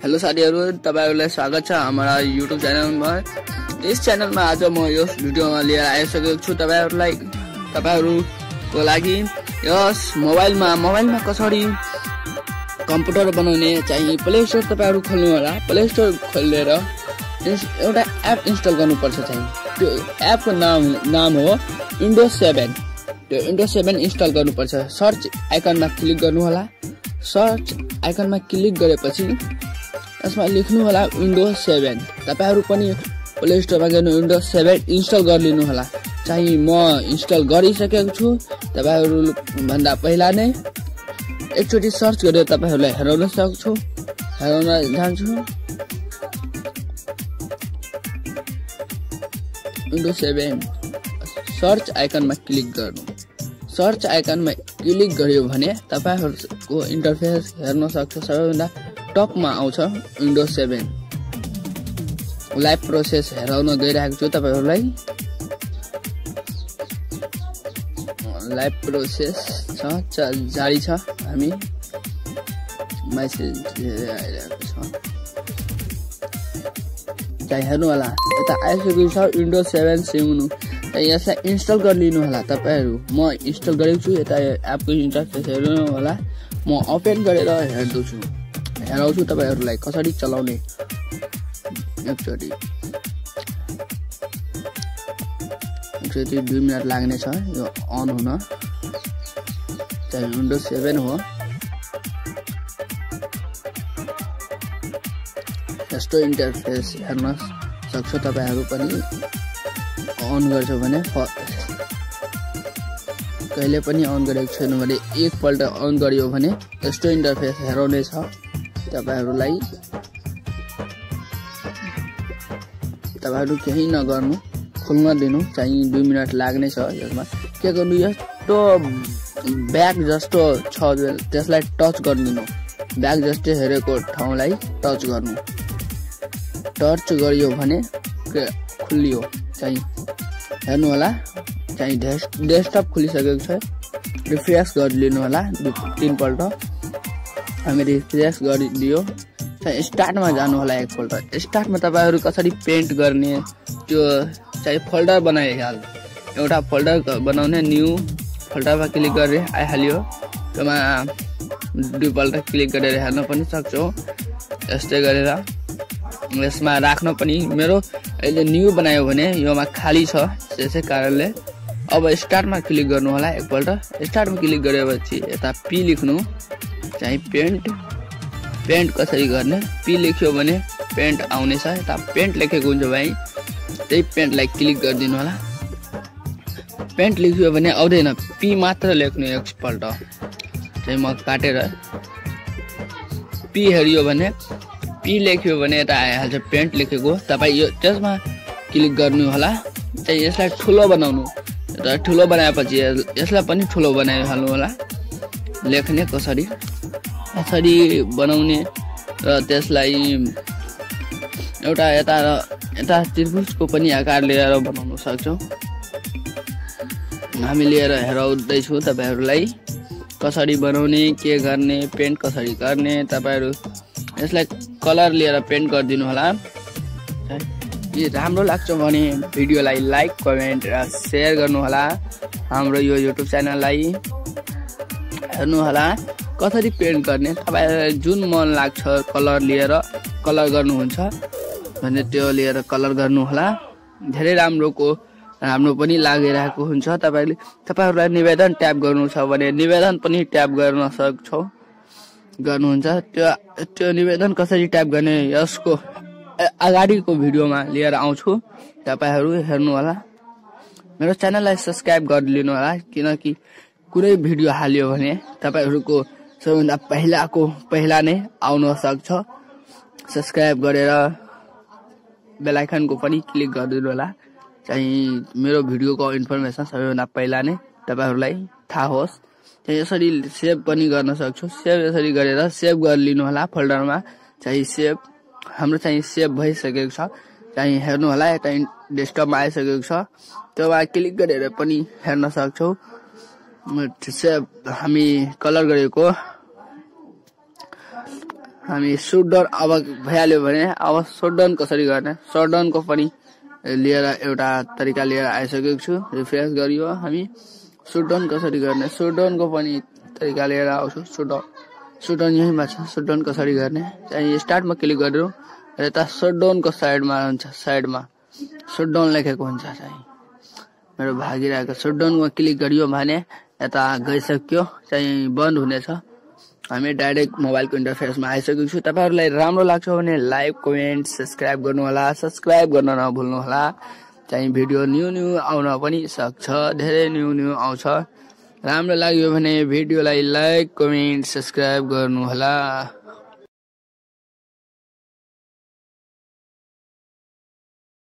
Hello साथीहरु, तपाईहरुलाई स्वागत छ हाम्रो YouTube च्यानलमा। यस च्यानलमा आज म यो भिडियोमा लिएर आइसकेको छु तपाईहरुको लागि यस मोबाइलमा कसरी कम्प्युटर बनाउने चाहिँ प्ले स्टोर तपाईहरु खोल्नु होला। प्ले स्टोर खोलेर एउटा एप इन्स्टल गर्नुपर्छ। चाहिँ त्यो एपको नाम हो विन्डोज 7। त्यो विन्डोज 7 इन्स्टल गर्नुपर्छ। सर्च आइकनमा क्लिक गर्नु होला। सर्च आइकनमा क्लिक गरेपछि यसमा लेख्नु होला विन्डोज 7। तपाईहरु पनि प्ले स्टोरमा गएर विन्डोज 7 इन्स्टल गरिलिनु होला। चाहिँ म इन्स्टल गरिसकेको छु। तपाईहरु भन्दा पहिला नै एकचोटी सर्च गरेर तपाईहरुलाई हेराउन सक्छु। हेराउन जान्छु। विन्डोज 7 सर्च आइकनमा क्लिक गर्नु। सर्च आइकनमा क्लिक गर्यो भने तपाईहरुको इन्टरफेस हेर्न सक्छ। सबैभन्दा टपमा आउँछ विन्डोज 7। लाइभ प्रोसेस हेराउन गइरहेको छु तपाईहरुलाई। लाइभ प्रोसेस छ, जारी छ। हामी मेसेज आइरहेको छ। चाहिँ हेर्नु होला, यता आइसकेको छ विन्डोज 7 सिम्नु। यसलाई इन्स्टल गरिलिनु होला तपाईहरु। म इन्स्टल गरेको छु। यता एपको इन्टरफेस हेर्नु होला। म ओपन गरेर हेराउँछु तपाईहरुलाई कसरी चलाउने। एकचोटी 2 मिनेट लाग्ने छ यो अन हुन। चाहिँ विन्डोज 7 हो। यस्तो इन्टरफेस हेर्न सक्छ तपाईहरु पनि। अन गर्छ भने कहिले पनि अन गरेको छैन भने एकपल्ट अन गरियो भने यस्तो इन्टरफेस हेराउने छ तपाईहरुलाई। तपाईहरु केही नगर्नु, खोल्न दिनु। चाहिँ 2 मिनेट लाग्ने छ। यसमा के गर्नु, यस्तो ब्याक जस्तो छ त्यसलाई टच गर्दिनु। ब्याक जस्तो हेरेको ठाउँलाई टच गर्नु। टच गरियो भने खुलियो। चाहिँ हेर्नु होला। चाहिँ डेस्कटप खुलिसकेको छ। रिफ्रेश गरिदिनु होला 3 पल्ट। हामी रिफ्रेश गरिदियो। चाहिँ स्टार्टमा जानु होला एकपल्ट। स्टार्टमा तपाईहरु कसरी पेन्ट गर्ने त्यो चाहिँ फोल्डर बनाइहाल। एउटा फोल्डर बनाउने, न्यू फोल्डरमा क्लिक गरे आइहाल्यो। त्यसमा 2 पल्ट क्लिक गरेर हेर्न पनि सक्छौ। यस्तै गरेर यसमा राख्न पनि। मेरो अहिले न्यू बनायो भने योमा खाली छ, त्यसै कारणले अब स्टार्टमा क्लिक गर्नु होला एकपल्ट। स्टार्टमा क्लिक गरेपछि यता पी लेख्नु। चाहिँ पेन्ट कसरी गर्ने, पी लेख्यो भने पेन्ट आउने छ। यता पेन्ट लेखेको हुन्छ भाइ, त्यही पेन्टलाई क्लिक गरिदिनु होला। पेन्ट लेख्यो भने आउँदैन, पी मात्र लेख्नु एकपल्ट। चाहिँ म काटेर पी हेरियो भने, पी लेख्यो भने यता आइहाल्छ पेन्ट लेखेको। तपाईँ यो त्यसमा क्लिक गर्नु होला। चाहिँ यसलाई ठुलो बनाउनु। यता ठुलो बनाएपछि यसलाई पनि ठुलो बनाइहाल्नु होला। लेख्ने कसरी बनाउने र त्यसलाई एउटा यता त्रिभुजको पनि आकार लिएर बनाउन सक्छौँ। हामी लिएर हेराउँदैछु तपाईहरुलाई कसरी बनाउने, के गर्ने, पेन्ट कसरी गर्ने। तपाईहरु यसलाई कलर लिएर पेन्ट गरिदिनु होला। यदि राम्रो लाग्छ भने भिडियोलाई लाइक, कमेन्ट र शेयर गर्नु होला। हाम्रो यो YouTube च्यानललाई हेर्नु होला कसरी पेन्ट गर्ने। तपाईहरुलाई जुन मन लाग्छ कलर लिएर कलर गर्नुहुन्छ भने त्यो लिएर कलर गर्नु होला। धेरै राम्रो पनि लागिरहेको हुन्छ। तपाईहरुलाई निवेदन ट्याप गर्नु छ भने निवेदन पनि ट्याप गर्न गर्नुहुन्छ। त्यो निवेदन कसरी ट्याप गर्ने यसको अगाडिको भिडियोमा लिएर आउँछु। तपाईहरु हेर्नु होला। मेरो च्यानललाई सब्स्क्राइब गरिदिनु होला, किनकि कुनै भिडियो हाल्यो भने तपाईहरुको सबैभन्दा पहिला नै आउन सक्छ। सब्स्क्राइब गरेर बेल आइकनको पनि क्लिक गरिदिनु होला। चाहिँ मेरो भिडियोको इन्फर्मेसन सबैभन्दा पहिला नै तपाईहरुलाई थाहा होस्। चाहिँ यसरी सेभ पनि गर्न सक्छु। सेभ यसरी गरेर सेभ गरिलिनु होला फोल्डरमा। चाहिँ हाम्रो चाहिँ सेभ भइसकेको छ। चाहिँ हेर्नु होला, यता डेस्कटपमा आइसकेको छ। त्यसमा क्लिक गरेर पनि हेर्न सक्छौ। सेभ हामी कलर गरेको हामी शटडाउन अब भइहाल्यो भने अब शटडाउन कसरी गर्ने शटडाउनको पनि लिएर एउटा तरिका लिएर आइसकेको छु। रिफ्रेश गरियो हामी शटडाउन कसरी गर्ने शटडाउनको पनि तरिका लिएर आउँछु। शटडाउन यहीँमा छ। शटडाउन कसरी गर्ने चाहिँ स्टार्टमा क्लिक गर्नु र यता शटडाउनको साइडमा हुन्छ साइडमा शटडाउन लेखेको हुन्छ चाहिँ मेरो भागिरहेको शटडाउनमा क्लिक गरियो भने यता गइसक्यो चाहिँ बन्द हुनेछ। हामी डाइरेक्ट मोबाइलको इन्टरफेसमा आइसकेको छु। तपाईहरुलाई राम्रो लाग्छ भने लाइक कमेन्ट सब्स्क्राइब गर्नु होला। सब्स्क्राइब गर्न नभुल्नु होला। चाहिँ भिडियो न्यू आउन पनि सक्छ। धेरै न्यू आउँछ। राम्रो लाग्यो भने भिडियोलाई लाइक कमेन्ट सब्स्क्राइब गर्नु होला।